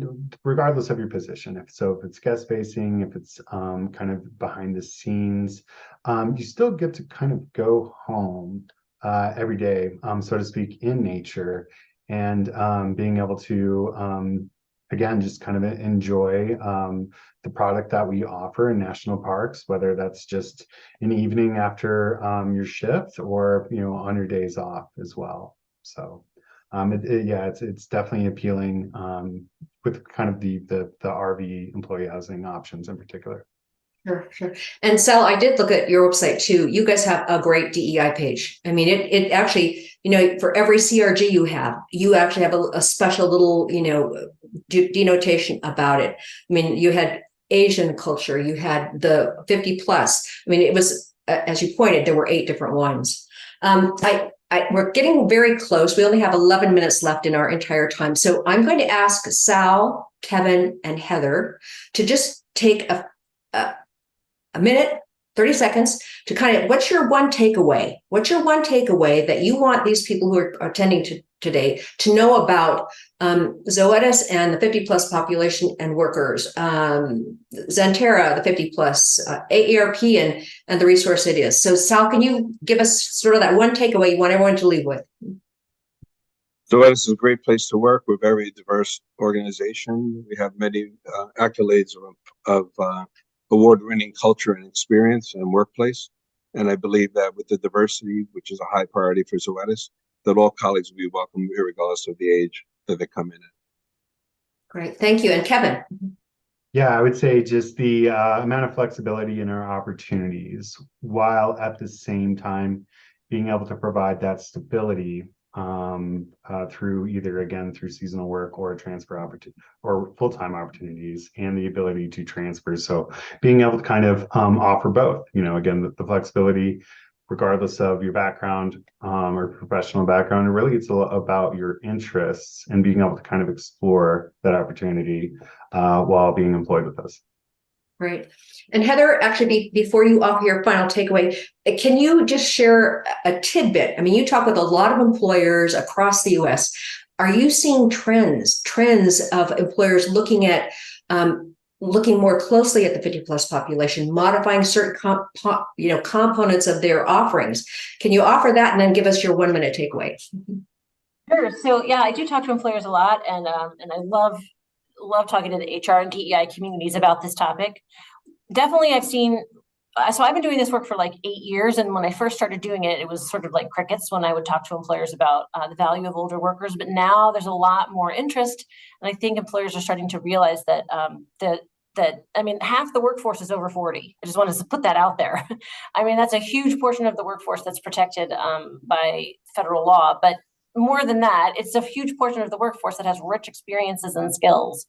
regardless of your position, if it's guest facing, if it's kind of behind the scenes, you still get to kind of go home every day, so to speak, in nature, and being able to again, just kind of enjoy the product that we offer in national parks, whether that's just an evening after your shift or, you know, on your days off as well. So it's definitely appealing with kind of the RV employee housing options in particular.
Sure. And Sal, I did look at your website too. You guys have a great DEI page. I mean, it actually, you know, for every CRG you actually have a special little, you know, denotation about it. I mean, you had Asian culture, you had the 50 plus. I mean, it was, as you pointed, there were 8 different ones. we're getting very close. We only have 11 minutes left in our entire time. So I'm going to ask Sal, Kevin, and Heather to just take a minute, 30 seconds to kind of, what's your one takeaway? What's your one takeaway that you want these people who are attending today to know about Zoetis and the 50 plus population and workers, Xanterra, the 50 plus, AARP and the resource it is. So Sal, can you give us sort of that one takeaway you want everyone to leave with?
Zoetis is a great place to work. We're a very diverse organization. We have many accolades of award-winning culture and experience and workplace. And I believe that with the diversity, which is a high priority for Zoetis, that all colleagues will be welcome regardless of the age that they come in at.
Great, thank you. And Kevin?
Yeah, I would say just the amount of flexibility in our opportunities, while at the same time being able to provide that stability through either, again, through seasonal work or transfer opportunity or full-time opportunities, and the ability to transfer. So being able to kind of offer both, again, the flexibility regardless of your background or professional background. And really, it's about your interests and being able to kind of explore that opportunity while being employed with us.
Great. And Heather, actually, before you offer your final takeaway, can you just share a tidbit? I mean, you talk with a lot of employers across the U.S. Are you seeing trends of employers looking at looking more closely at the 50 plus population, modifying certain components of their offerings? Can you offer that and then give us your 1 minute takeaway?
Sure. So yeah, I do talk to employers a lot, and I love talking to the HR and DEI communities about this topic. Definitely, I've seen. So I've been doing this work for like 8 years, and when I first started doing it, it was sort of like crickets when I would talk to employers about the value of older workers. But now there's a lot more interest, and I think employers are starting to realize that I mean, half the workforce is over 40. I just wanted to put that out there. I mean, that's a huge portion of the workforce that's protected by federal law. But more than that, it's a huge portion of the workforce that has rich experiences and skills.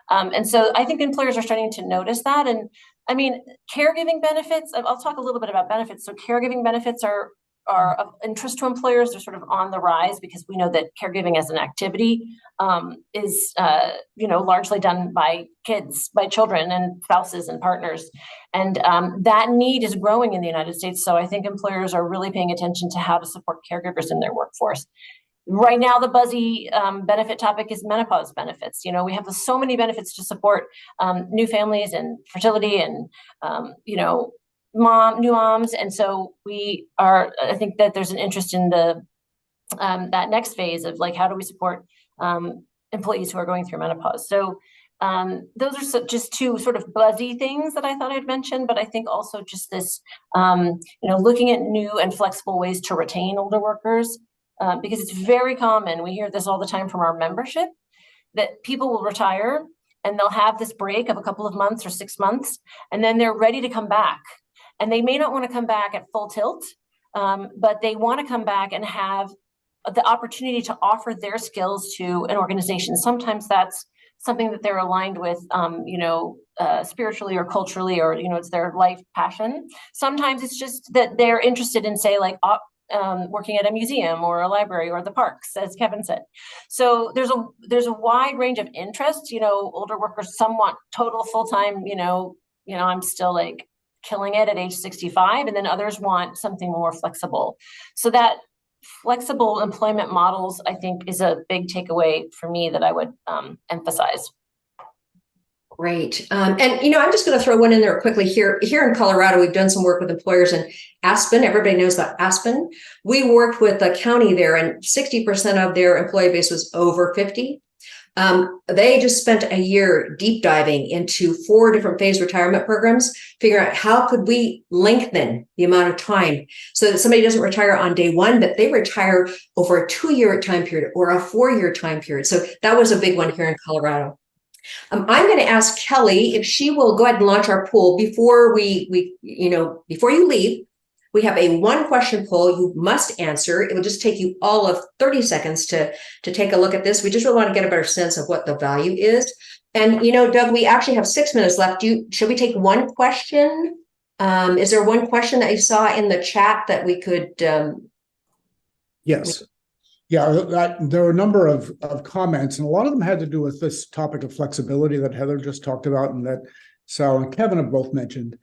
And so I think employers are starting to notice that. And I mean, caregiving benefits, I'll talk a little bit about benefits. So caregiving benefits are of interest to employers. They're sort of on the rise because we know that caregiving as an activity is, largely done by kids, by children and spouses and partners. And that need is growing in the United States. So I think employers are really paying attention to how to support caregivers in their workforce. Right now, the buzzy benefit topic is menopause benefits. We have so many benefits to support new families and fertility and, new moms. And so I think that there's an interest in that next phase of like, how do we support employees who are going through menopause? So those are just two sort of buzzy things that I thought I'd mention, but I think also just this, looking at new and flexible ways to retain older workers. Because it's very common, we hear this all the time from our membership, that people will retire and they'll have this break of a couple of months or 6 months, and then they're ready to come back. And they may not want to come back at full tilt, but they want to come back and have the opportunity to offer their skills to an organization. Sometimes that's something that they're aligned with, spiritually or culturally, or, it's their life passion. Sometimes it's just that they're interested in, say, like, working at a museum or a library or the parks, as Kevin said. So there's a wide range of interests. Older workers, some want total full-time, I'm still like killing it at age 65, and then others want something more flexible. So that flexible employment models, I think, is a big takeaway for me that I would emphasize.
Great. And, I'm just going to throw one in there quickly here. Here in Colorado, we've done some work with employers in Aspen. Everybody knows about Aspen. We worked with the county there, and 60% of their employee base was over 50. They just spent a year deep diving into 4 different phase retirement programs, figuring out how could we lengthen the amount of time so that somebody doesn't retire on day 1, but they retire over a 2-year time period or a 4-year time period. So that was a big one here in Colorado. I'm going to ask Kelly if she will go ahead and launch our poll before before you leave. We have a 1-question poll you must answer. It will just take you all of 30 seconds to take a look at this. We just really want to get a better sense of what the value is. And, Doug, we actually have 6 minutes left. Should we take one question? Is there one question that you saw in the chat that we could?
Yes. Yeah, there were a number of comments, and a lot of them had to do with this topic of flexibility that Heather just talked about, and that Sal and Kevin have both mentioned.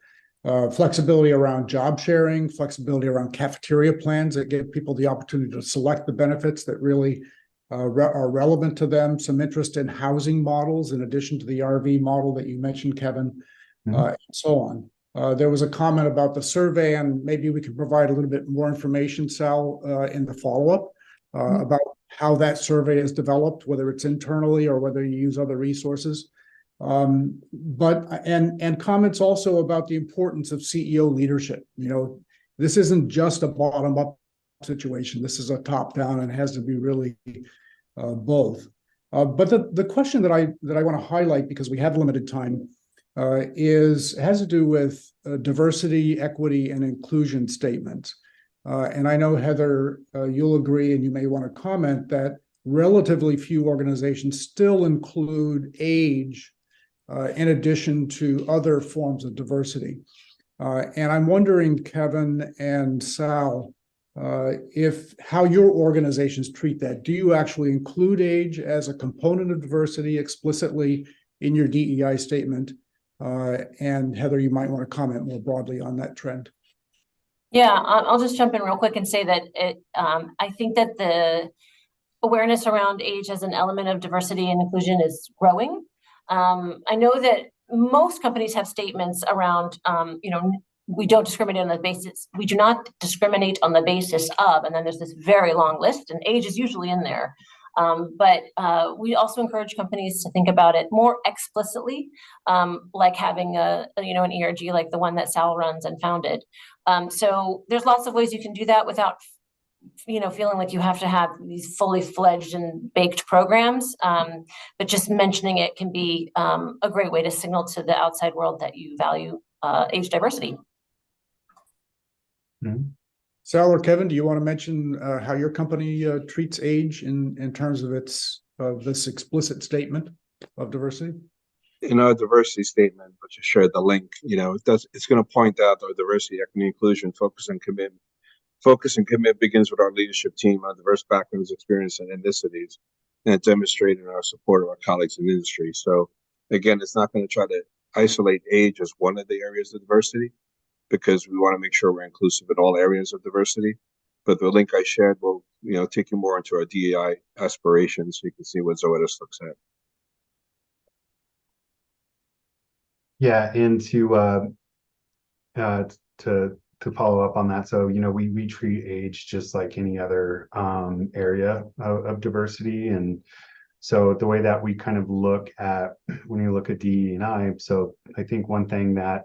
Flexibility around job sharing, flexibility around cafeteria plans that give people the opportunity to select the benefits that really are relevant to them. Some interest in housing models in addition to the RV model that you mentioned, Kevin, and so on. There was a comment about the survey, and maybe we could provide a little bit more information, Sal, in the follow-up. About how that survey is developed, whether it's internally or whether you use other resources. But comments also about the importance of CEO leadership. You know, this isn't just a bottom-up situation. This is a top-down, and it has to be really both. But the question that I want to highlight, because we have limited time, has to do with diversity, equity, and inclusion statements. And I know, Heather, you'll agree, and you may want to comment, that relatively few organizations still include age in addition to other forms of diversity. And I'm wondering, Kevin and Sal, how your organizations treat that. Do you actually include age as a component of diversity explicitly in your DEI statement? And Heather, you might want to comment more broadly on that trend.
Yeah, I'll just jump in real quick and say that I think that the awareness around age as an element of diversity and inclusion is growing. I know that most companies have statements around, we don't discriminate on the basis, we do not discriminate on the basis of, and then there's this very long list, and age is usually in there. But we also encourage companies to think about it more explicitly, like having an ERG like the one that Sal runs and founded. So there's lots of ways you can do that without, feeling like you have to have these fully fledged and baked programs. But just mentioning it can be a great way to signal to the outside world that you value age diversity.
Mm-hmm.
Sal or Kevin, do you want to mention how your company treats age in terms of this explicit statement of diversity?
In our diversity statement, which I shared the link, it's going to point out our diversity, equity, inclusion, focus and commitment. Focus and commitment begins with our leadership team, our diverse backgrounds, experience, and ethnicities, and demonstrating our support of our colleagues in the industry. So again, it's not going to try to isolate age as one of the areas of diversity, because we want to make sure we're inclusive in all areas of diversity. But the link I shared will, take you more into our DEI aspirations, so you can see what Zoetis looks at.
Yeah, and to follow up on that, so we treat age just like any other area of diversity, and so the way that we kind of look at when you look at DE&I, so I think one thing that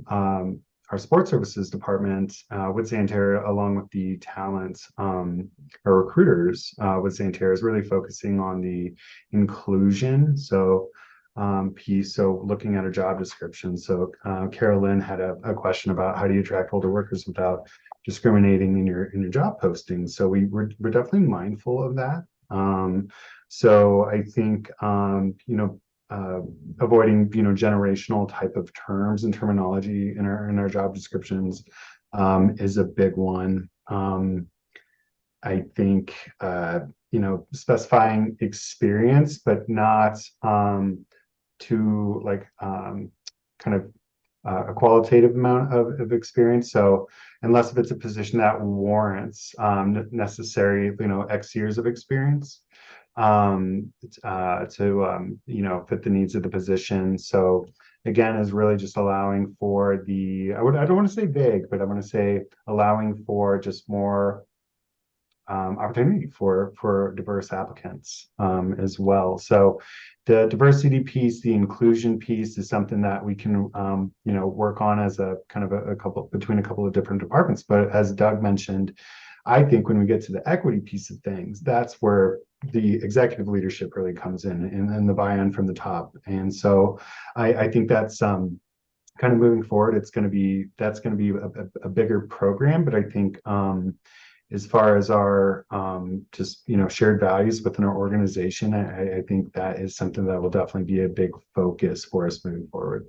our sports services department with Xanterra, along with the talent our recruiters with Xanterra, is really focusing on the inclusion piece. So looking at a job description. So Carolyn had a question about how do you attract older workers without discriminating in your job posting. So we're definitely mindful of that. So I think avoiding generational type of terms and terminology in our job descriptions is a big one. I think specifying experience, but not to kind of a qualitative amount of experience. So unless if it's a position that warrants necessary X years of experience to fit the needs of the position. So again, is really just allowing for I don't want to say vague, but I want to say allowing for just more opportunity for diverse applicants as well. So the diversity piece, the inclusion piece, is something that we can work on as a kind of between a couple of different departments. But as Doug mentioned, I think when we get to the equity piece of things, that's where the executive leadership really comes in, and the buy-in from the top. And so I think that's kind of moving forward. That's going to be a bigger program, but I think as far as our just shared values within our organization, I think that is something that will definitely be a big focus for us moving forward.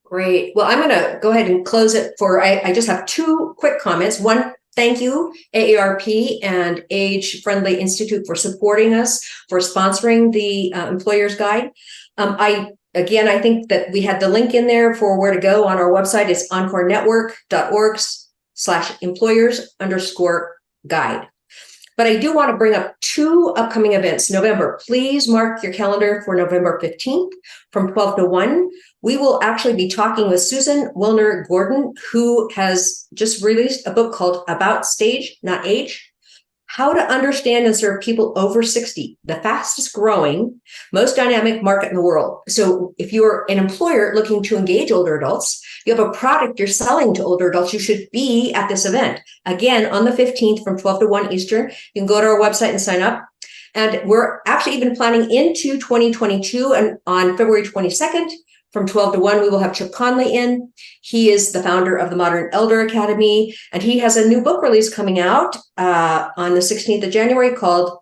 Great. Well, I'm going to go ahead and close it I just have two quick comments. One, Thank you, AARP and Age Friendly Institute, for supporting us, for sponsoring the Employer's Guide. I think that we had the link in there for where to go on our website. It's encorenetwork.org/employers_guide. But I do want to bring up 2 upcoming events. November, please mark your calendar for November 15th from 12 to 1. We will actually be talking with Susan Wilner Gordon, who has just released a book called About Stage, Not Age: How to Understand and Serve People Over 60, the fastest growing, most dynamic market in the world. So if you're an employer looking to engage older adults, you have a product you're selling to older adults, you should be at this event. Again, on the 15th from 12 to 1 Eastern. You can go to our website and sign up. And we're actually even planning into 2022, and on February 22nd, from 12 to 1, we will have Chip Conley in. He is the founder of the Modern Elder Academy, and he has a new book release coming out on the 16th of January called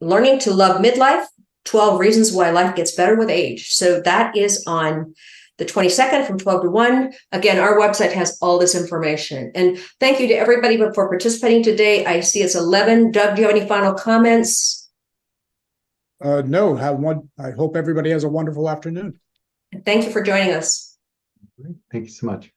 Learning to Love Midlife, 12 Reasons Why Life Gets Better with Age. So that is on the 22nd from 12 to 1. Again, our website has all this information. And thank you to everybody for participating today. I see it's 11. Doug, do you have any final comments?
No, I hope everybody has a wonderful afternoon.
Thank you for joining us.
Thank you so much.